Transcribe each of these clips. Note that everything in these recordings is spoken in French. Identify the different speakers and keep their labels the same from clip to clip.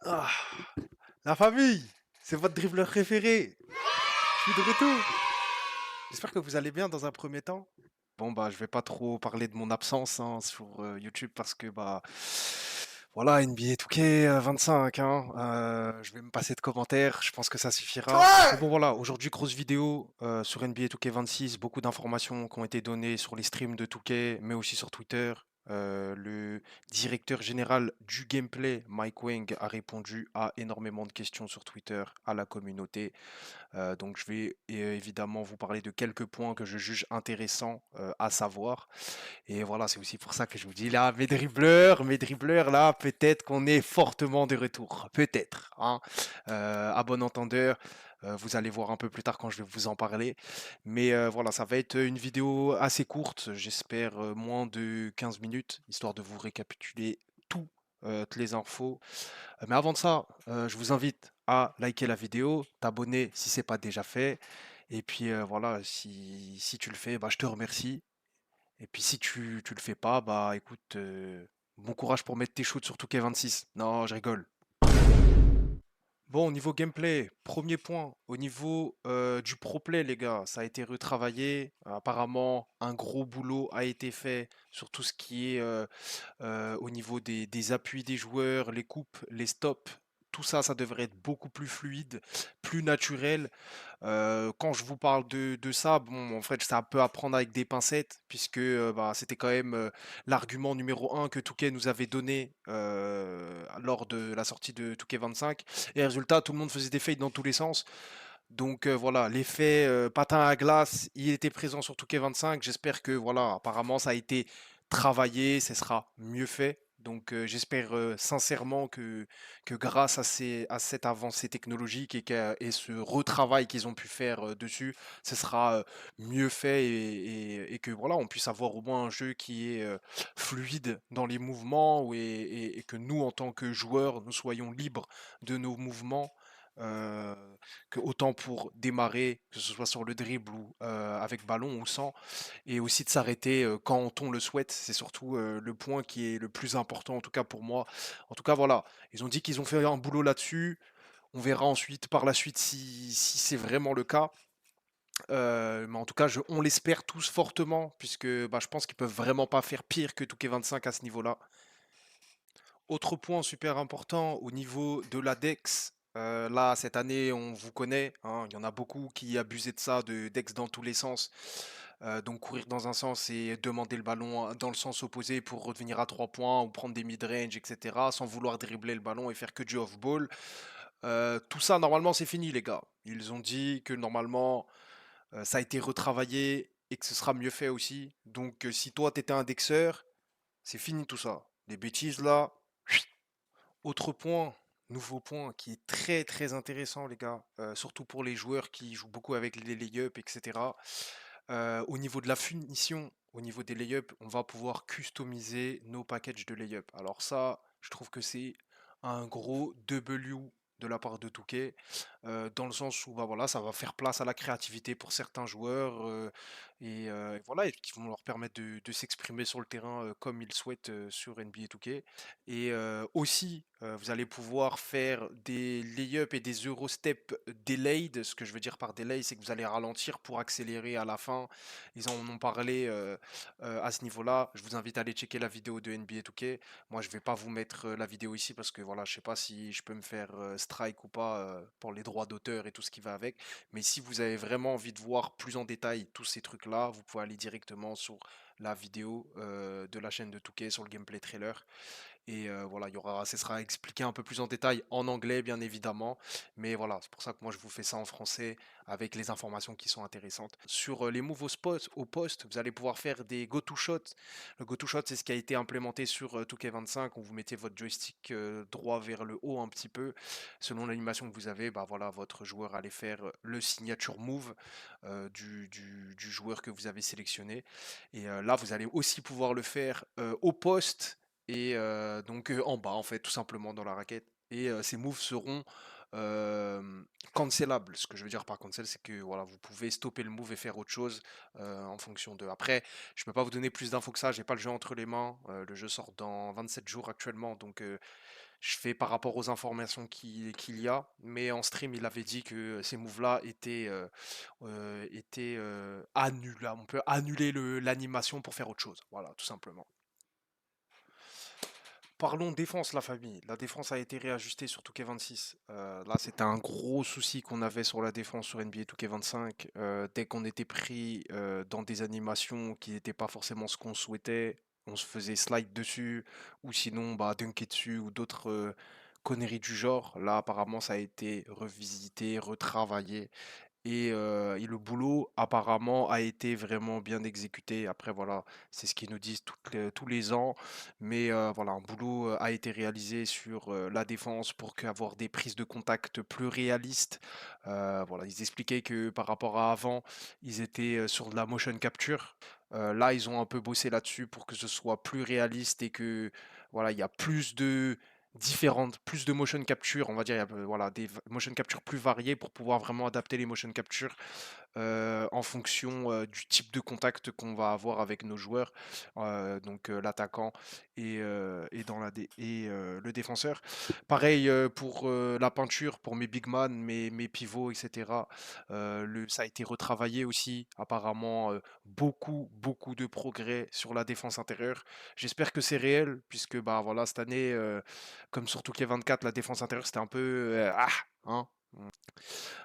Speaker 1: Ah, la famille, c'est votre dribbleur préféré. Je suis de retour. J'espère que vous allez bien dans un premier temps. Bon bah je vais pas trop parler de mon absence hein, sur YouTube parce que bah voilà NBA 2K 25 hein. Je vais me passer de commentaires, je pense que ça suffira. Mais bon voilà, aujourd'hui grosse vidéo sur NBA 2K 26, beaucoup d'informations qui ont été données sur les streams de 2K, mais aussi sur Twitter. Le directeur général du gameplay, Mike Wang, a répondu à énormément de questions sur Twitter à la communauté. Donc je vais évidemment vous parler de quelques points que je juge intéressants à savoir. Et voilà, c'est aussi pour ça que je vous dis là, mes dribbleurs là, peut-être qu'on est fortement de retour. Peut-être. Hein. À bon entendeur, vous allez voir un peu plus tard quand je vais vous en parler. Mais voilà, ça va être une vidéo assez courte, j'espère moins de 15 minutes, histoire de vous récapituler tout. Toutes les infos. Mais avant de ça, je vous invite à liker la vidéo, t'abonner si c'est pas déjà fait. Et puis voilà, si tu le fais, bah, je te remercie. Et puis si tu le fais pas, bah écoute, bon courage pour mettre tes shoots sur 2K26. Non, je rigole. Bon, au niveau gameplay, premier point, au niveau du pro play, les gars, ça a été retravaillé. Apparemment, un gros boulot a été fait sur tout ce qui est au niveau des appuis des joueurs, les coupes, les stops. Tout ça, ça devrait être beaucoup plus fluide, plus naturel. Quand je vous parle de ça, bon, en fait, c'est un peu à prendre avec des pincettes, puisque bah, c'était quand même l'argument numéro un que Touquet nous avait donné lors de la sortie de Touquet 25. Et résultat, tout le monde faisait des fades dans tous les sens. Donc voilà, l'effet patin à glace, il était présent sur Touquet 25. J'espère que voilà, apparemment ça a été travaillé, ce sera mieux fait. Donc j'espère sincèrement que grâce à cette avancée technologique et ce retravail qu'ils ont pu faire dessus, ce sera mieux fait et que voilà, on puisse avoir au moins un jeu qui est fluide dans les mouvements et que nous, en tant que joueurs, nous soyons libres de nos mouvements. euh, que autant pour démarrer, que ce soit sur le dribble ou avec ballon ou sans, et aussi de s'arrêter quand on le souhaite. C'est surtout le point qui est le plus important, en tout cas pour moi. En tout cas, voilà, ils ont dit qu'ils ont fait un boulot là-dessus. On verra ensuite, par la suite, si c'est vraiment le cas. Mais en tout cas, on l'espère tous fortement, puisque bah, je pense qu'ils peuvent vraiment pas faire pire que Touquet 25 à ce niveau-là. Autre point super important au niveau de la Dex. Là, cette année, on vous connaît, hein, il y en a beaucoup qui abusaient de ça, de Dex dans tous les sens. Donc courir dans un sens et demander le ballon dans le sens opposé pour revenir à 3 points ou prendre des mid-range, etc. Sans vouloir dribbler le ballon et faire que du off-ball. Tout ça, normalement, c'est fini, les gars. Ils ont dit que normalement, ça a été retravaillé et que ce sera mieux fait aussi. Donc si toi, t'étais un Dexeur, c'est fini tout ça. Les bêtises là, autre point, nouveau point qui est très très intéressant les gars, surtout pour les joueurs qui jouent beaucoup avec les lay-ups, etc. Au niveau de la finition, au niveau des lay-ups, on va pouvoir customiser nos packages de lay-up. Alors ça, je trouve que c'est un gros W de la part de Touquet, dans le sens où bah voilà, ça va faire place à la créativité pour certains joueurs et voilà, et qui vont leur permettre de s'exprimer sur le terrain comme ils souhaitent sur NBA 2K. Et aussi, vous allez pouvoir faire des lay-up et des Eurostep delayed. Ce que je veux dire par delay, c'est que vous allez ralentir pour accélérer à la fin. Ils en ont parlé à ce niveau-là. Je vous invite à aller checker la vidéo de NBA 2K. Moi, je vais pas vous mettre la vidéo ici parce que voilà, je sais pas si je peux me faire strike ou pas pour les droits d'auteur et tout ce qui va avec. Mais si vous avez vraiment envie de voir plus en détail tous ces trucs-là, vous pouvez aller directement sur la vidéo de la chaîne de Touquet sur le gameplay trailer. Et voilà, ce sera expliqué un peu plus en détail en anglais, bien évidemment. Mais voilà, c'est pour ça que moi je vous fais ça en français avec les informations qui sont intéressantes. Sur les moves au poste, vous allez pouvoir faire des go-to shots. Le go-to shot, c'est ce qui a été implémenté sur 2K25, où vous mettez votre joystick droit vers le haut un petit peu. Selon l'animation que vous avez, bah voilà, votre joueur allait faire le signature move du joueur que vous avez sélectionné. Et là, vous allez aussi pouvoir le faire au poste et donc en bas en fait tout simplement dans la raquette et ces moves seront euh, cancellables. Ce que je veux dire par cancel, c'est que voilà, vous pouvez stopper le move et faire autre chose en fonction de. Après, je peux pas vous donner plus d'infos que ça, j'ai pas le jeu entre les mains. Le jeu sort dans 27 jours actuellement, donc Je fais par rapport aux informations qu'il y a, mais en stream, il avait dit que ces moves-là étaient annulables. On peut annuler l'animation pour faire autre chose. Voilà, tout simplement. Parlons défense, la famille. La défense a été réajustée sur 2K26. Là, c'était un gros souci qu'on avait sur la défense sur NBA 2K25. Dès qu'on était pris dans des animations qui n'étaient pas forcément ce qu'on souhaitait, on se faisait slide dessus, ou sinon bah, dunker dessus, ou d'autres conneries du genre. Là, apparemment, ça a été revisité, retravaillé. Et le boulot, apparemment, a été vraiment bien exécuté. Après, voilà, c'est ce qu'ils nous disent tous les ans. Mais voilà, un boulot a été réalisé sur la défense pour avoir des prises de contact plus réalistes. Voilà, ils expliquaient que par rapport à avant, ils étaient sur de la motion capture. Là, ils ont un peu bossé là-dessus pour que ce soit plus réaliste et que voilà, il y a plus de plus de motion capture, on va dire, il y a, voilà, des motion capture plus variées pour pouvoir vraiment adapter les motion capture en fonction du type de contact qu'on va avoir avec nos joueurs, donc l'attaquant et le défenseur. Pareil pour la peinture, pour mes big man, mes pivots, etc. Ça a été retravaillé aussi, apparemment beaucoup de progrès sur la défense intérieure. J'espère que c'est réel, puisque bah voilà, cette année, comme surtout k 24, la défense intérieure c'était un peu hein.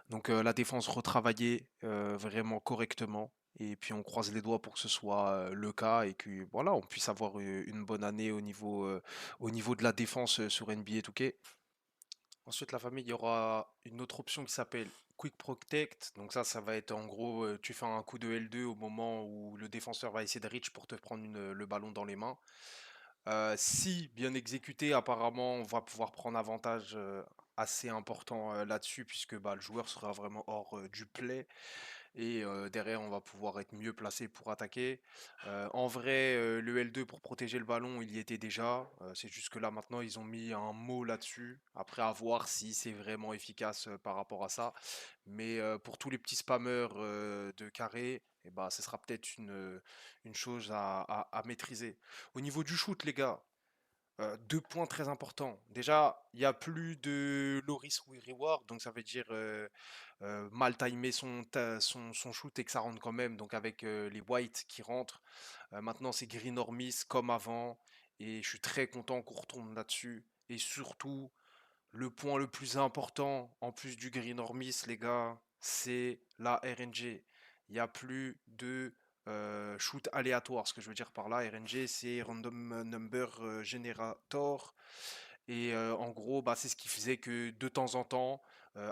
Speaker 1: Donc la défense retravaillée vraiment correctement. Et puis on croise les doigts pour que ce soit le cas et que voilà, on puisse avoir une bonne année au niveau de la défense sur NBA 2K. Ensuite, la famille, il y aura une autre option qui s'appelle Quick Protect. Donc ça va être en gros, tu fais un coup de L2 au moment où le défenseur va essayer de reach pour te prendre le ballon dans les mains. Si bien exécuté, apparemment, on va pouvoir prendre avantage assez important là-dessus, puisque bah, le joueur sera vraiment hors du play. Et derrière, on va pouvoir être mieux placé pour attaquer. En vrai, le L2 pour protéger le ballon, il y était déjà. C'est juste que là, maintenant, ils ont mis un mot là-dessus. Après, à voir si c'est vraiment efficace par rapport à ça. Mais pour tous les petits spammers de carré, eh ben, ce sera peut-être une chose à maîtriser. Au niveau du shoot, les gars, deux points très importants. Déjà, il n'y a plus de Loris Reward, donc ça veut dire mal timer son shoot et que ça rentre quand même, donc avec les whites qui rentrent. Maintenant, c'est Green or Miss comme avant, et je suis très content qu'on retourne là-dessus. Et surtout, le point le plus important, en plus du Green or Miss, les gars, c'est la RNG. Il n'y a plus de shoot aléatoire. Ce que je veux dire par là, RNG, c'est Random Number Generator. Et en gros, bah, c'est ce qui faisait que de temps en temps,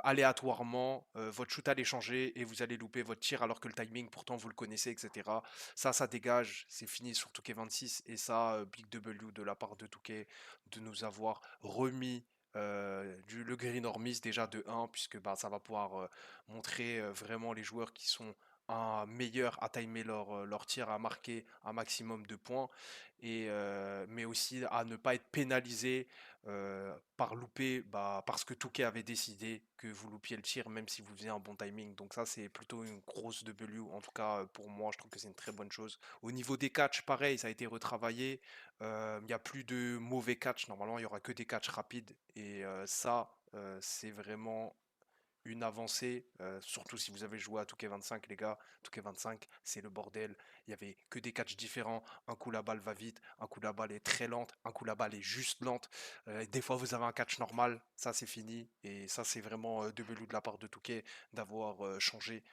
Speaker 1: aléatoirement, votre shoot allait changer et vous allez louper votre tir alors que le timing, pourtant, vous le connaissez, etc. Ça dégage. C'est fini sur Touquet 26. Et ça, Big W de la part de Touquet de nous avoir remis le Green Ormis déjà de 1, puisque bah, ça va pouvoir montrer vraiment les joueurs qui sont un meilleur à timer leur tir, à marquer un maximum de points, mais aussi à ne pas être pénalisé par louper, bah, parce que Touquet avait décidé que vous loupiez le tir même si vous faisiez un bon timing. Donc ça c'est plutôt une grosse W, en tout cas pour moi je trouve que c'est une très bonne chose. Au niveau des catchs, pareil, ça a été retravaillé. Il n'y a plus de mauvais catchs, normalement il y aura que des catchs rapides et ça c'est vraiment une avancée, surtout si vous avez joué à Touquet 25, les gars. Touquet 25, c'est le bordel. Il y avait que des catchs différents. Un coup, la balle va vite. Un coup, la balle est très lente. Un coup, la balle est juste lente. Des fois, vous avez un catch normal. Ça, c'est fini. Et ça, c'est vraiment de belou de la part de Touquet d'avoir changé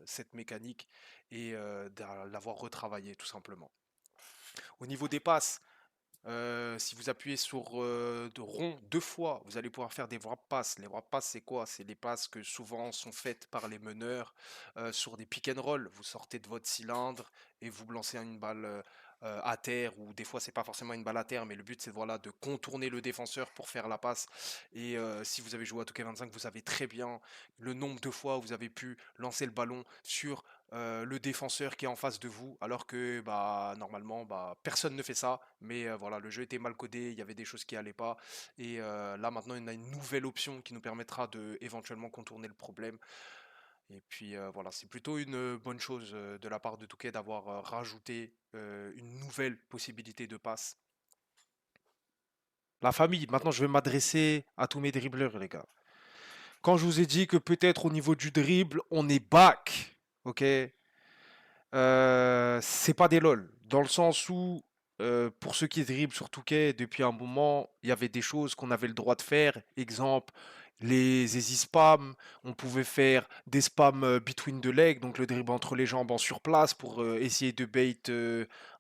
Speaker 1: cette mécanique et de l'avoir retravaillé, tout simplement. Au niveau des passes, si vous appuyez sur de rond deux fois, vous allez pouvoir faire des wrap passes. Les wrap passes, c'est quoi? C'est les passes que souvent sont faites par les meneurs sur des pick and roll. Vous sortez de votre cylindre et vous lancez une balle à terre, ou des fois c'est pas forcément une balle à terre, mais le but c'est voilà de contourner le défenseur pour faire la passe. Et si vous avez joué à 2K25, vous savez très bien le nombre de fois où vous avez pu lancer le ballon sur le défenseur qui est en face de vous, alors que bah normalement bah personne ne fait ça, mais voilà, le jeu était mal codé, il y avait des choses qui allaient pas, et là maintenant on a une nouvelle option qui nous permettra de éventuellement contourner le problème. Et puis voilà, c'est plutôt une bonne chose de la part de Touquet d'avoir rajouté une nouvelle possibilité de passe. La famille, maintenant je vais m'adresser à tous mes dribbleurs, les gars. Quand je vous ai dit que peut-être au niveau du dribble, on est back, ok? C'est pas des lol. Dans le sens où, pour ceux qui dribblent sur Touquet, depuis un moment, il y avait des choses qu'on avait le droit de faire. Exemple, les easy spams. On pouvait faire des spams between the legs, donc le dribble entre les jambes en surplace pour essayer de bait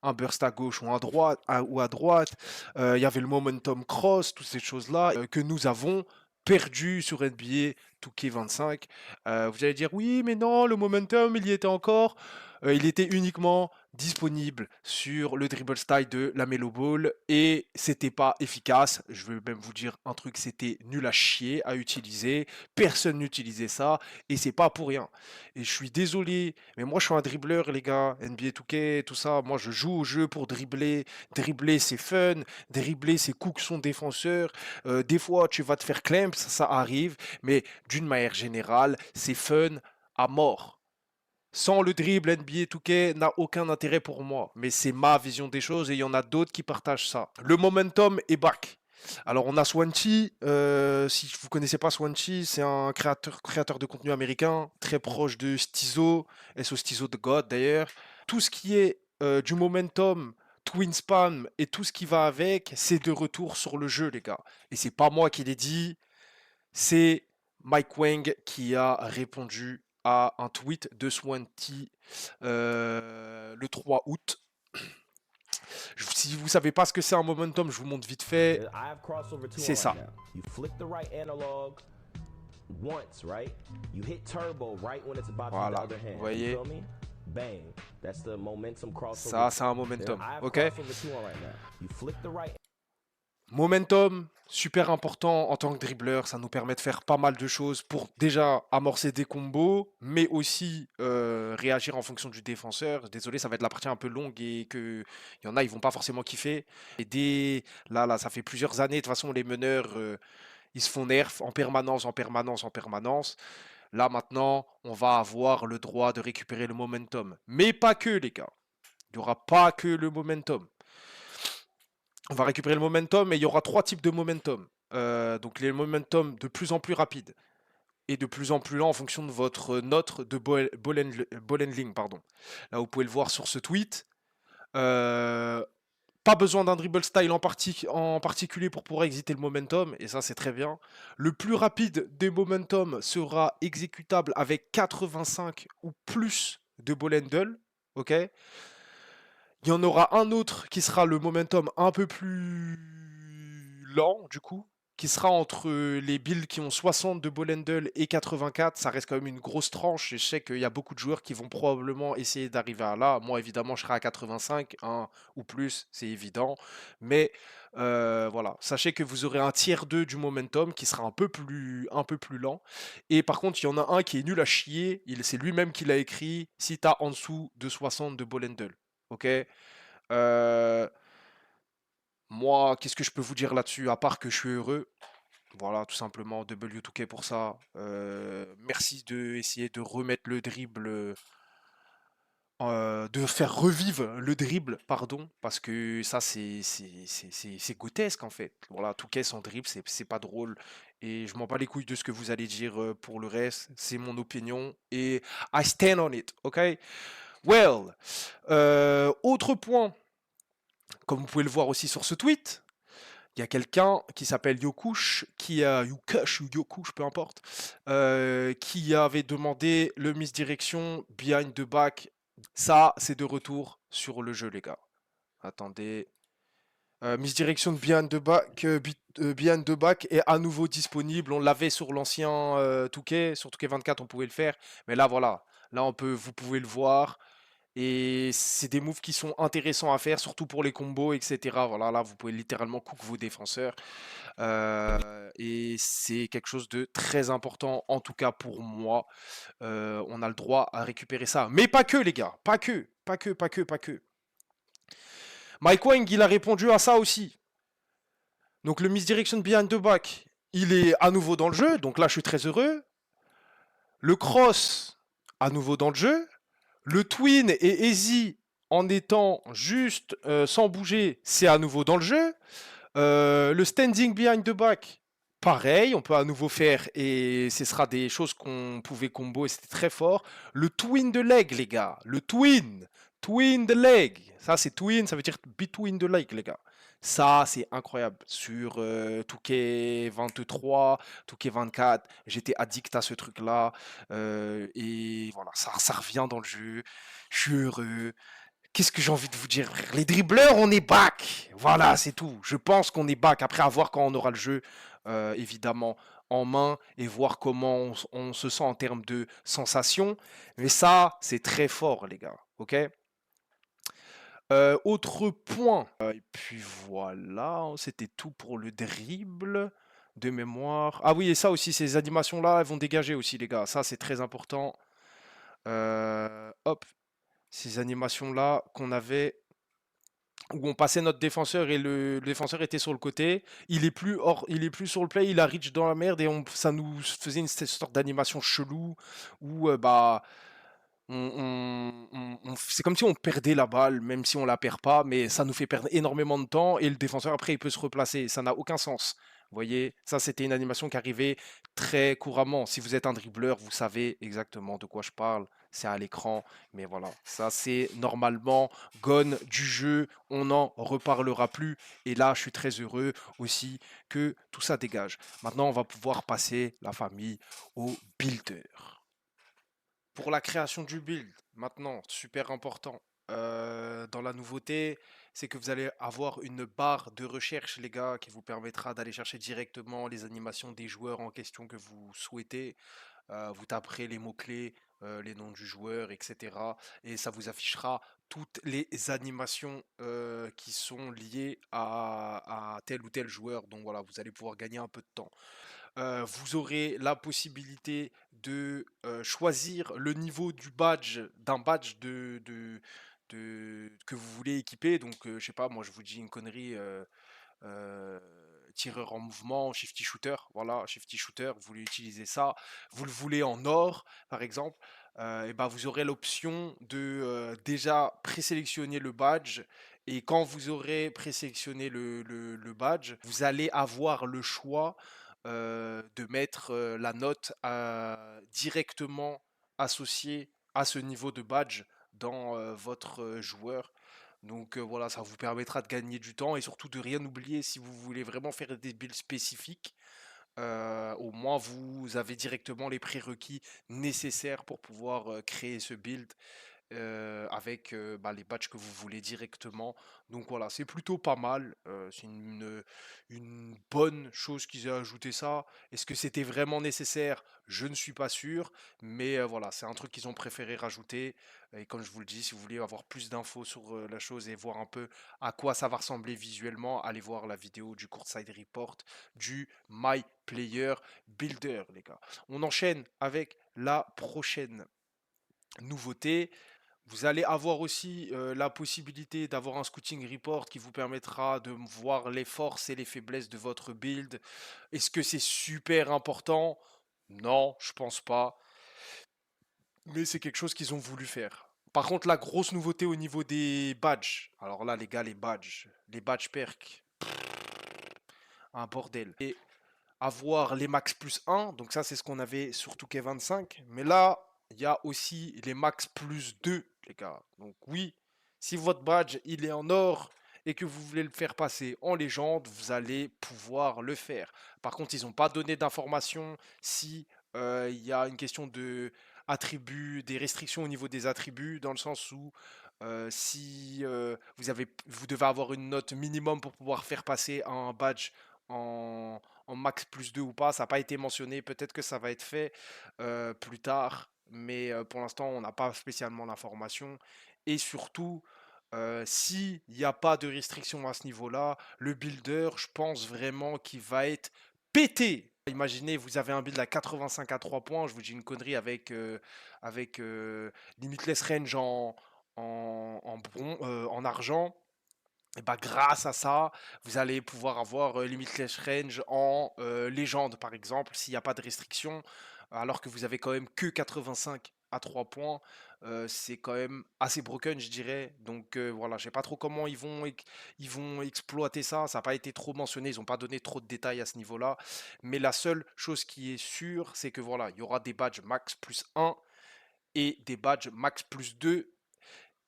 Speaker 1: un burst à gauche ou à droite. Ou à droite. Il y avait le momentum cross, toutes ces choses-là que nous avons perdu sur NBA 2K25. Vous allez dire, oui, mais non, le momentum, il y était encore. Il était uniquement disponible sur le dribble style de la Melo Ball et c'était pas efficace. Je veux même vous dire un truc, c'était nul à chier à utiliser. Personne n'utilisait ça et c'est pas pour rien. Et je suis désolé, mais moi je suis un dribbleur, les gars. NBA 2K, tout ça. Moi je joue au jeu pour dribbler. Dribbler c'est fun. Dribbler c'est cook son défenseur. Des fois tu vas te faire clamp, ça arrive. Mais d'une manière générale, c'est fun à mort. Sans le dribble, NBA 2K n'a aucun intérêt pour moi. Mais c'est ma vision des choses et il y en a d'autres qui partagent ça. Le momentum est back. Alors on a Swanchy, si vous connaissez pas Swanchy, c'est un créateur de contenu américain, très proche de Stizo, SO Stizo de God d'ailleurs. Tout ce qui est du momentum, twin spam et tout ce qui va avec, c'est de retour sur le jeu les gars. Et c'est pas moi qui l'ai dit, c'est Mike Wang qui a répondu à un tweet de Swanty le 3 août. Si vous savez pas ce que c'est un momentum, je vous montre vite fait. C'est ça. Voilà, vous voyez. Ça, c'est un momentum, ok? Momentum, super important en tant que dribbleur, ça nous permet de faire pas mal de choses pour déjà amorcer des combos, mais aussi réagir en fonction du défenseur. Désolé, ça va être la partie un peu longue et que il y en a, ils vont pas forcément kiffer. Et là, ça fait plusieurs années, de toute façon, les meneurs, ils se font nerf en permanence, en permanence, en permanence. Là, maintenant, on va avoir le droit de récupérer le momentum. Mais pas que, les gars. Il n'y aura pas que le momentum. On va récupérer le momentum et il y aura trois types de momentum. Donc les momentum de plus en plus rapides et de plus en plus lents en fonction de votre note de ball handling, pardon. Là, vous pouvez le voir sur ce tweet. Pas besoin d'un dribble style en particulier pour pouvoir exécuter le momentum, et ça c'est très bien. Le plus rapide des momentum sera exécutable avec 85 ou plus de ball handle. Ok. Il y en aura un autre qui sera le momentum un peu plus lent, du coup, qui sera entre les builds qui ont 60 de ball handle et 84. Ça reste quand même une grosse tranche. Et je sais qu'il y a beaucoup de joueurs qui vont probablement essayer d'arriver à là. Moi, évidemment, je serai à 85, un ou plus, c'est évident. Mais voilà, sachez que vous aurez un tiers 2 du momentum qui sera un peu plus lent. Et par contre, il y en a un qui est nul à chier. C'est lui-même qui l'a écrit. Si tu as en dessous de 60 de ball handle. Ok. Euh, Moi, qu'est-ce que je peux vous dire là-dessus, à part que je suis heureux. Voilà, tout simplement, W2K pour ça. Merci de essayer de remettre le dribble, de faire revivre le dribble, pardon, parce que ça, c'est grotesque en fait. Voilà, 2K sans dribble, c'est pas drôle. Et je m'en bats les couilles de ce que vous allez dire pour le reste. C'est mon opinion et I stand on it, ok? Well, autre point. Comme vous pouvez le voir aussi sur ce tweet, il y a quelqu'un qui s'appelle Yokush, Yukush ou Yokush, peu importe, qui avait demandé le misdirection behind the back. Ça, c'est de retour sur le jeu, les gars. Attendez. Misdirection de behind the back est à nouveau disponible. On l'avait sur l'ancien 2K, sur 2K24, on pouvait le faire. Mais là, voilà. Là, vous pouvez le voir. Et c'est des moves qui sont intéressants à faire, surtout pour les combos, etc. Voilà, là, vous pouvez littéralement cook vos défenseurs. Et c'est quelque chose de très important, en tout cas pour moi. On a le droit à récupérer ça. Mais pas que, les gars. Pas que. Pas que, pas que, pas que. Mike Wang, il a répondu à ça aussi. Donc le misdirection behind the back, il est à nouveau dans le jeu. Donc là, je suis très heureux. Le cross, à nouveau dans le jeu. Le twin et easy en étant juste sans bouger, c'est à nouveau dans le jeu. Le standing behind the back, pareil, on peut à nouveau faire et ce sera des choses qu'on pouvait combo et c'était très fort. Le twin the leg, les gars, le twin the leg. Ça, c'est twin, ça veut dire between the leg, les gars. Ça, c'est incroyable. Sur 2K23, 2K24, j'étais addict à ce truc-là. Et voilà, ça revient dans le jeu. Je suis heureux. Qu'est-ce que j'ai envie de vous dire, frère? Les dribbleurs, on est back. Voilà, c'est tout. Je pense qu'on est back. Après, à voir quand on aura le jeu, évidemment, en main et voir comment on se sent en termes de sensations. Mais ça, c'est très fort, les gars. Ok? Autre point. Et puis voilà, c'était tout pour le dribble de mémoire. Ah oui, et ça aussi, ces animations-là, elles vont dégager aussi, les gars. Ça, c'est très important. Hop, ces animations-là qu'on avait où on passait notre défenseur et le défenseur était sur le côté. Il est plus sur le play, il a reach dans la merde et ça nous faisait une sorte d'animation chelou où bah c'est comme si on perdait la balle, même si on la perd pas, mais ça nous fait perdre énormément de temps et le défenseur après il peut se replacer. Ça n'a aucun sens. Vous voyez, ça c'était une animation qui arrivait très couramment. Si vous êtes un dribbleur, vous savez exactement de quoi je parle. C'est à l'écran, mais voilà, ça c'est normalement gone du jeu. On n'en reparlera plus. Et là, je suis très heureux aussi que tout ça dégage. Maintenant, on va pouvoir passer la famille au builder. Pour la création du build, maintenant, super important, dans la nouveauté, c'est que vous allez avoir une barre de recherche, les gars, qui vous permettra d'aller chercher directement les animations des joueurs en question que vous souhaitez. Vous taperez les mots-clés, les noms du joueur, etc. Et ça vous affichera toutes les animations qui sont liées à tel ou tel joueur. Donc voilà, vous allez pouvoir gagner un peu de temps. Vous aurez la possibilité de choisir le niveau du badge, d'un badge que vous voulez équiper. Donc, je sais pas, moi je vous dis une connerie, euh, tireur en mouvement, shifty shooter. Voilà, shifty shooter, vous voulez utiliser ça. Vous le voulez en or, par exemple. Et ben vous aurez l'option de déjà présélectionner le badge. Et quand vous aurez présélectionné le badge, vous allez avoir le choix de mettre la note directement associée à ce niveau de badge dans votre joueur. Donc voilà, ça vous permettra de gagner du temps et surtout de rien oublier si vous voulez vraiment faire des builds spécifiques. Au moins, vous avez directement les prérequis nécessaires pour pouvoir créer ce build avec bah, les badges que vous voulez directement. Donc voilà, c'est plutôt pas mal. C'est une bonne chose qu'ils aient ajouté ça. Est-ce que c'était vraiment nécessaire? Je ne suis pas sûr. Mais voilà, c'est un truc qu'ils ont préféré rajouter. Et comme je vous le dis, si vous voulez avoir plus d'infos sur la chose et voir un peu à quoi ça va ressembler visuellement, allez voir la vidéo du Courtside Report du My Player Builder, les gars. On enchaîne avec la prochaine nouveauté. Vous allez avoir aussi la possibilité d'avoir un scouting report qui vous permettra de voir les forces et les faiblesses de votre build. Est-ce que c'est super important? Non, je pense pas. Mais c'est quelque chose qu'ils ont voulu faire. Par contre, la grosse nouveauté au niveau des badges. Alors là, les gars, les badges perk, un bordel. Et avoir les max plus 1, donc ça c'est ce qu'on avait sur 2K25, mais là il y a aussi les max plus 2 les gars. Donc oui, si votre badge il est en or et que vous voulez le faire passer en légende, vous allez pouvoir le faire. Par contre, ils n'ont pas donné d'informations si il y a une question de attributs, des restrictions au niveau des attributs, dans le sens où si vous devez avoir une note minimum pour pouvoir faire passer un badge en max plus 2 ou pas, ça n'a pas été mentionné, peut-être que ça va être fait plus tard, mais pour l'instant on n'a pas spécialement l'information. Et surtout, s'il n'y a pas de restriction à ce niveau-là, le builder, je pense vraiment qu'il va être pété. Imaginez, vous avez un build à 85 à 3 points, je vous dis une connerie avec Limitless Range en argent. Et bah, grâce à ça, vous allez pouvoir avoir Limitless Range en légende, par exemple, s'il n'y a pas de restriction, alors que vous avez quand même que 85. à 3 points, c'est quand même assez broken, je dirais. Donc voilà, je sais pas trop comment ils vont exploiter ça. Ça n'a pas été trop mentionné, ils n'ont pas donné trop de détails à ce niveau-là. Mais la seule chose qui est sûre, c'est que voilà, il y aura des badges max plus 1 et des badges max plus 2.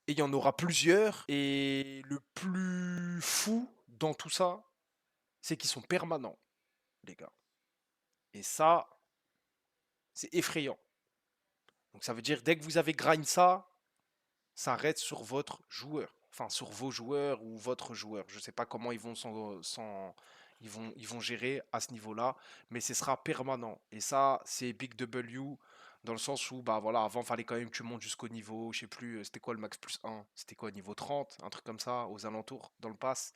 Speaker 1: Et il y en aura plusieurs. Et le plus fou dans tout ça, c'est qu'ils sont permanents, les gars. Et ça, c'est effrayant. Donc ça veut dire dès que vous avez grind ça, ça reste sur votre joueur. Enfin, sur vos joueurs ou votre joueur. Je ne sais pas comment ils vont gérer à ce niveau-là, mais ce sera permanent. Et ça, c'est Big W dans le sens où, bah voilà, avant, il fallait quand même que tu montes jusqu'au niveau, je sais plus, c'était quoi le max plus 1? C'était quoi, niveau 30? Un truc comme ça, aux alentours, dans le pass.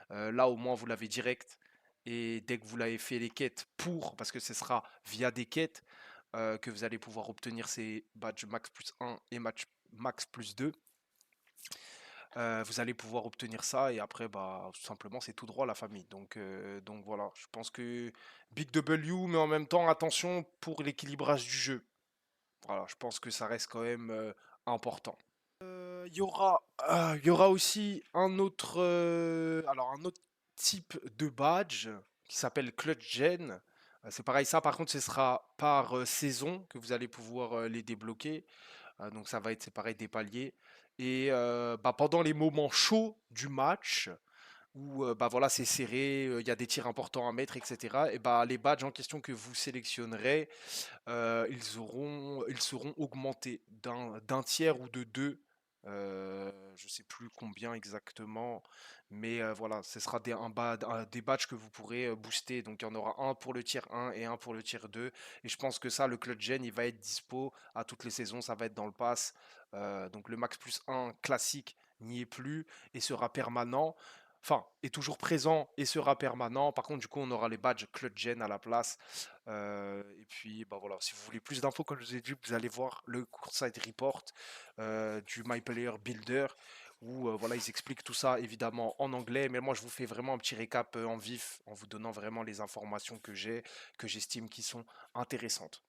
Speaker 1: Là, au moins, vous l'avez direct. Et dès que vous l'avez fait les quêtes parce que ce sera via des quêtes que vous allez pouvoir obtenir ces badges max plus 1 et max plus 2. Vous allez pouvoir obtenir ça et après, bah, tout simplement, c'est tout droit la famille. Donc voilà, je pense que Big W, mais en même temps, attention pour l'équilibrage du jeu. Voilà, je pense que ça reste quand même important. Il y aura aussi un autre type de badge qui s'appelle Clutch Gen. C'est pareil, ça par contre, ce sera par saison que vous allez pouvoir les débloquer. Donc ça va être c'est pareil des paliers. Et bah, pendant les moments chauds du match, où bah voilà, c'est serré, il y a des tirs importants à mettre, etc. Et bah les badges en question que vous sélectionnerez, ils seront augmentés d'un tiers ou de deux. Je sais plus combien exactement, mais voilà, ce sera des badges que vous pourrez booster. Donc il y en aura un pour le tier 1 et un pour le tier 2. Et je pense que ça, le Clutch Gen, il va être dispo à toutes les saisons, ça va être dans le pass. Donc le max plus 1 classique n'y est plus et sera permanent. Enfin, est toujours présent et sera permanent. Par contre, du coup, on aura les badges Clutch Gen à la place. Et puis, bah voilà, si vous voulez plus d'infos, comme je vous ai dit, vous allez voir le Courtside Report du My Player Builder, où voilà, ils expliquent tout ça évidemment en anglais, mais moi je vous fais vraiment un petit récap en vif, en vous donnant vraiment les informations que j'estime qui sont intéressantes.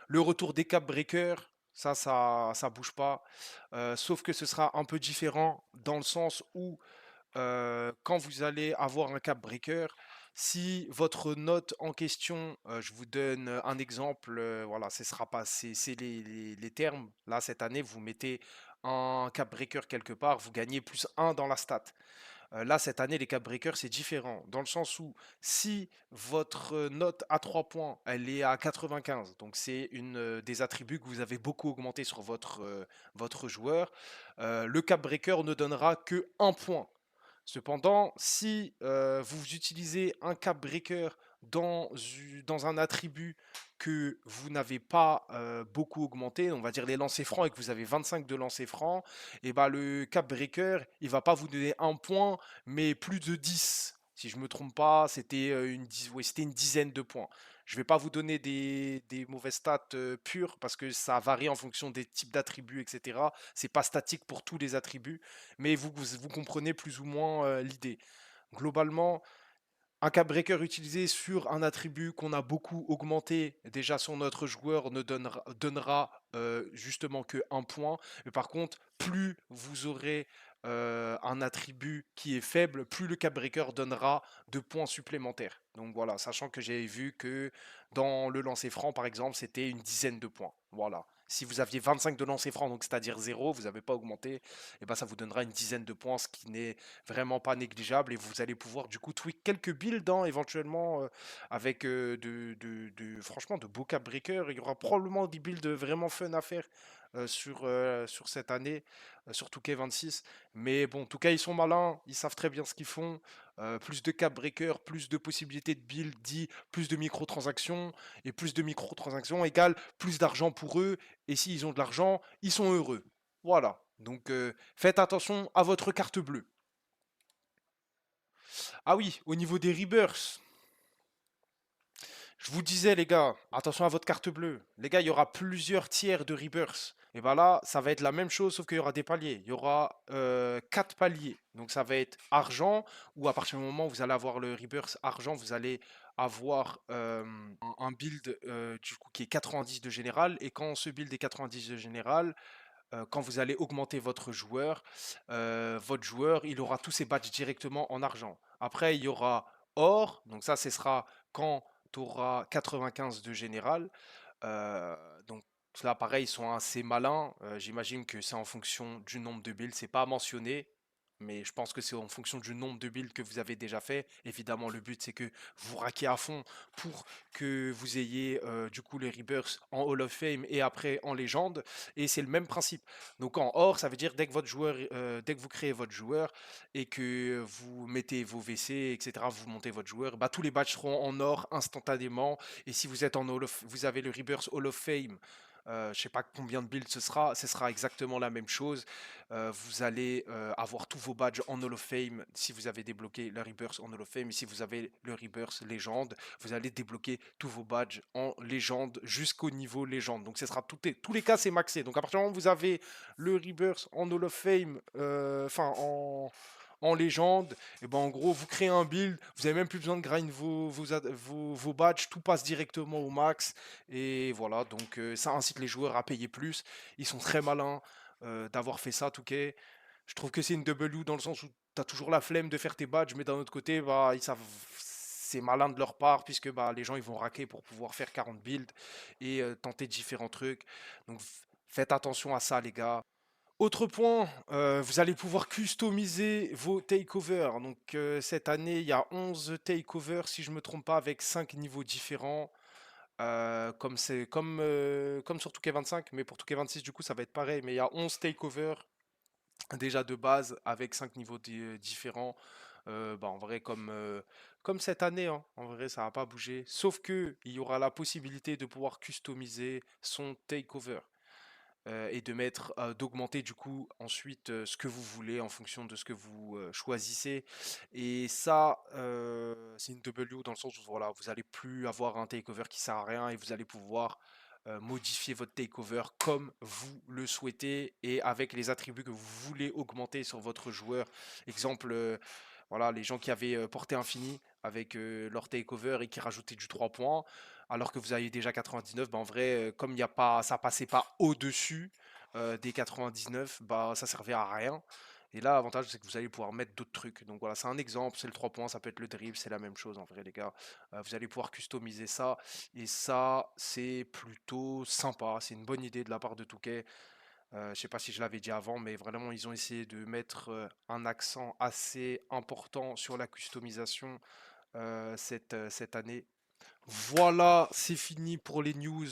Speaker 1: Le retour des cap breakers, ça bouge pas, sauf que ce sera un peu différent dans le sens où quand vous allez avoir un cap breaker, si votre note en question, je vous donne un exemple, voilà, ce sera pas, c'est les termes. Là, cette année, vous mettez un cap breaker quelque part, vous gagnez plus un dans la stat. Là, cette année, les cap breakers, c'est différent. Dans le sens où, si votre note à 3 points, elle est à 95, donc c'est une des attributs que vous avez beaucoup augmenté sur votre joueur, le cap breaker ne donnera que un point. Cependant, si vous utilisez un cap breaker dans un attribut que vous n'avez pas beaucoup augmenté, on va dire les lancers francs, et que vous avez 25 de lancers francs, et bah le cap breaker, il va pas vous donner un point, mais plus de 10. Si je me trompe pas, c'était ouais, c'était une dizaine de points. Je vais pas vous donner des mauvaises stats pures parce que ça varie en fonction des types d'attributs, etc. C'est pas statique pour tous les attributs, mais vous comprenez plus ou moins l'idée. Globalement, un cap breaker utilisé sur un attribut qu'on a beaucoup augmenté déjà sur notre joueur ne donnera justement que un point. Mais par contre, plus vous aurez un attribut qui est faible, plus le cap breaker donnera de points supplémentaires. Donc voilà, sachant que j'ai vu que dans le lancer franc, par exemple, c'était une dizaine de points. Voilà. Si vous aviez 25 de lancer franc, donc c'est-à-dire 0, vous n'avez pas augmenté, et ben ça vous donnera une dizaine de points, ce qui n'est vraiment pas négligeable. Et vous allez pouvoir du coup tweak quelques builds hein, éventuellement avec franchement de beaux cap breakers. Il y aura probablement des builds vraiment fun à faire sur cette année, surtout K26. Mais bon, en tout cas, ils sont malins, ils savent très bien ce qu'ils font. Plus de cap breakers, plus de possibilités de build, dit plus de microtransactions. Et plus de microtransactions égale plus d'argent pour eux. Et s'ils ont de l'argent, ils sont heureux. Voilà. Donc faites attention à votre carte bleue. Ah oui, au niveau des rebirths, je vous disais les gars, attention à votre carte bleue. Les gars, il y aura plusieurs tiers de rebirths. Et ben là, ça va être la même chose, sauf qu'il y aura des paliers. Il y aura 4 paliers. Donc ça va être argent, ou à partir du moment où vous allez avoir le rebirth argent, vous allez avoir un build du coup qui est 90 de général. Et quand ce build est 90 de général, quand vous allez augmenter votre joueur, il aura tous ses badges directement en argent. Après, il y aura or, donc ça, ce sera quand tu auras 95 de général. Euh, donc là, pareil, ils sont assez malins. J'imagine que c'est en fonction du nombre de builds. C'est pas mentionné, mais je pense que c'est en fonction du nombre de builds que vous avez déjà fait. Évidemment, le but c'est que vous raquez à fond pour que vous ayez du coup les rebirths en Hall of Fame et après en légende. Et c'est le même principe. Donc en or, ça veut dire dès que vous créez votre joueur et que vous mettez vos WC, etc., vous montez votre joueur, bah, tous les badges seront en or instantanément. Et si vous êtes vous avez le Rebirth Hall of Fame, je sais pas combien de builds ce sera exactement la même chose. Vous allez avoir tous vos badges en Hall of Fame si vous avez débloqué le Rebirth en Hall of Fame. Et si vous avez le Rebirth légende, vous allez débloquer tous vos badges en légende jusqu'au niveau légende. Donc ce sera tous les cas c'est maxé. Donc à partir du moment où vous avez le Rebirth en Hall of Fame, en légende, et ben en gros vous créez un build, vous avez même plus besoin de grind vos badges, tout passe directement au max. Et voilà, donc ça incite les joueurs à payer plus. Ils sont très malins d'avoir fait ça, Touquet. Je trouve que c'est une W dans le sens où tu as toujours la flemme de faire tes badges, mais d'un autre côté, bah, ils savent, c'est malin de leur part, puisque bah, les gens ils vont raquer pour pouvoir faire 40 builds et tenter différents trucs. Donc faites attention à ça, les gars. Autre point, vous allez pouvoir customiser vos takeovers. Donc cette année, il y a 11 takeovers, si je ne me trompe pas, avec 5 niveaux différents. Comme sur Touquet 25, mais pour Touquet 26, du coup, ça va être pareil. Mais il y a 11 takeovers déjà de base avec 5 niveaux différents. Bah, en vrai, comme cette année, hein. En vrai, ça va pas bouger. Sauf que il y aura la possibilité de pouvoir customiser son takeover et d'augmenter du coup ensuite ce que vous voulez en fonction de ce que vous choisissez. Et ça, c'est une W dans le sens où voilà, vous allez plus avoir un takeover qui sert à rien et vous allez pouvoir modifier votre takeover comme vous le souhaitez et avec les attributs que vous voulez augmenter sur votre joueur. Exemple, voilà, les gens qui avaient porté infini avec leur takeover et qui rajoutaient du 3 points, alors que vous avez déjà 99, bah en vrai, comme il y a pas, ça passait pas au-dessus des 99, bah ça servait à rien. Et là, l'avantage, c'est que vous allez pouvoir mettre d'autres trucs. Donc voilà, c'est un exemple, c'est le 3 points, ça peut être le dribble, c'est la même chose en vrai, les gars. Vous allez pouvoir customiser ça. Et ça, c'est plutôt sympa. C'est une bonne idée de la part de Touquet. Je sais pas si je l'avais dit avant, mais vraiment, ils ont essayé de mettre un accent assez important sur la customisation cette année. Voilà, c'est fini pour les news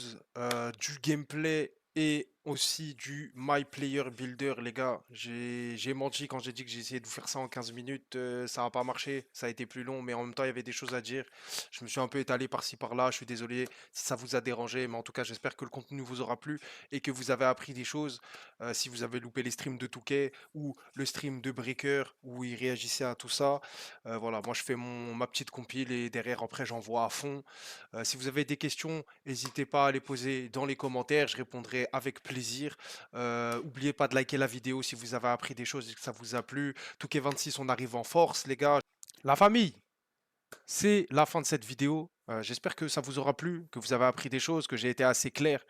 Speaker 1: du gameplay et aussi du My Player Builder, les gars. J'ai menti quand j'ai dit que j'ai essayé de vous faire ça en 15 minutes. Ça n'a pas marché, ça a été plus long, mais en même temps, il y avait des choses à dire. Je me suis un peu étalé par-ci par-là. Je suis désolé si ça vous a dérangé, mais en tout cas, j'espère que le contenu vous aura plu et que vous avez appris des choses. Si vous avez loupé les streams de Touquet ou le stream de Breaker où il réagissait à tout ça, voilà, moi je fais ma petite compile et derrière, après, j'envoie à fond. Si vous avez des questions, n'hésitez pas à les poser dans les commentaires, je répondrai avec plaisir. N'oubliez pas de liker la vidéo si vous avez appris des choses et que ça vous a plu. Touquet 26, on arrive en force, les gars. La famille, c'est la fin de cette vidéo. J'espère que ça vous aura plu, que vous avez appris des choses, que j'ai été assez clair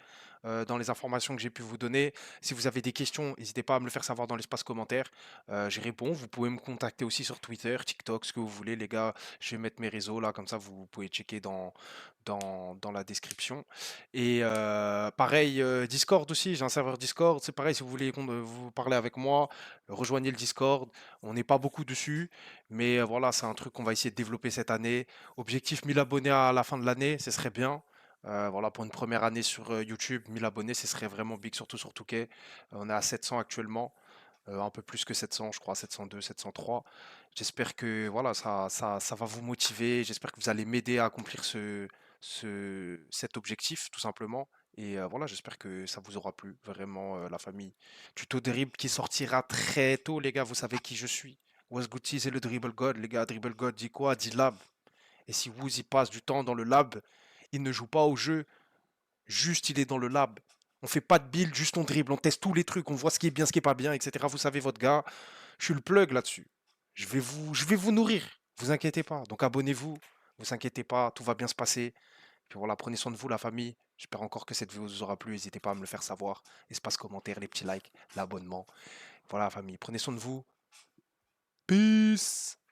Speaker 1: dans les informations que j'ai pu vous donner. Si vous avez des questions, n'hésitez pas à me le faire savoir dans l'espace commentaire. J'y réponds. Vous pouvez me contacter aussi sur Twitter, TikTok, ce que vous voulez, les gars. Je vais mettre mes réseaux là, comme ça vous pouvez checker dans la description. Et pareil, Discord aussi, j'ai un serveur Discord. C'est pareil, si vous voulez vous parler avec moi, rejoignez le Discord. On n'est pas beaucoup dessus. Mais voilà, c'est un truc qu'on va essayer de développer cette année. Objectif 1000 abonnés à la fin de l'année, ce serait bien. Voilà, pour une première année sur YouTube, 1000 abonnés, ce serait vraiment big, surtout sur Touquet. On est à 700 actuellement, un peu plus que 700, je crois, 702, 703. J'espère que voilà, ça va vous motiver. J'espère que vous allez m'aider à accomplir cet objectif, tout simplement. Et voilà, j'espère que ça vous aura plu, vraiment, la famille. Tuto dribble qui sortira très tôt, les gars. Vous savez qui je suis. What's good, c'est le Dribble God, les gars. Dribble God dit quoi? Dit lab. Et si Woozy passe du temps dans le lab, il ne joue pas au jeu, juste il est dans le lab. On fait pas de build, juste on dribble, on teste tous les trucs, on voit ce qui est bien, ce qui est pas bien, etc. Vous savez, votre gars, je suis le plug là-dessus. Je vais vous nourrir, vous inquiétez pas. Donc abonnez-vous, Vous inquiétez pas, tout va bien se passer. Puis voilà, prenez soin de vous, la famille. J'espère encore que cette vidéo vous aura plu. N'hésitez pas à me le faire savoir. Espace commentaire, les petits likes, l'abonnement. Voilà, la famille. Prenez soin de vous. Peace!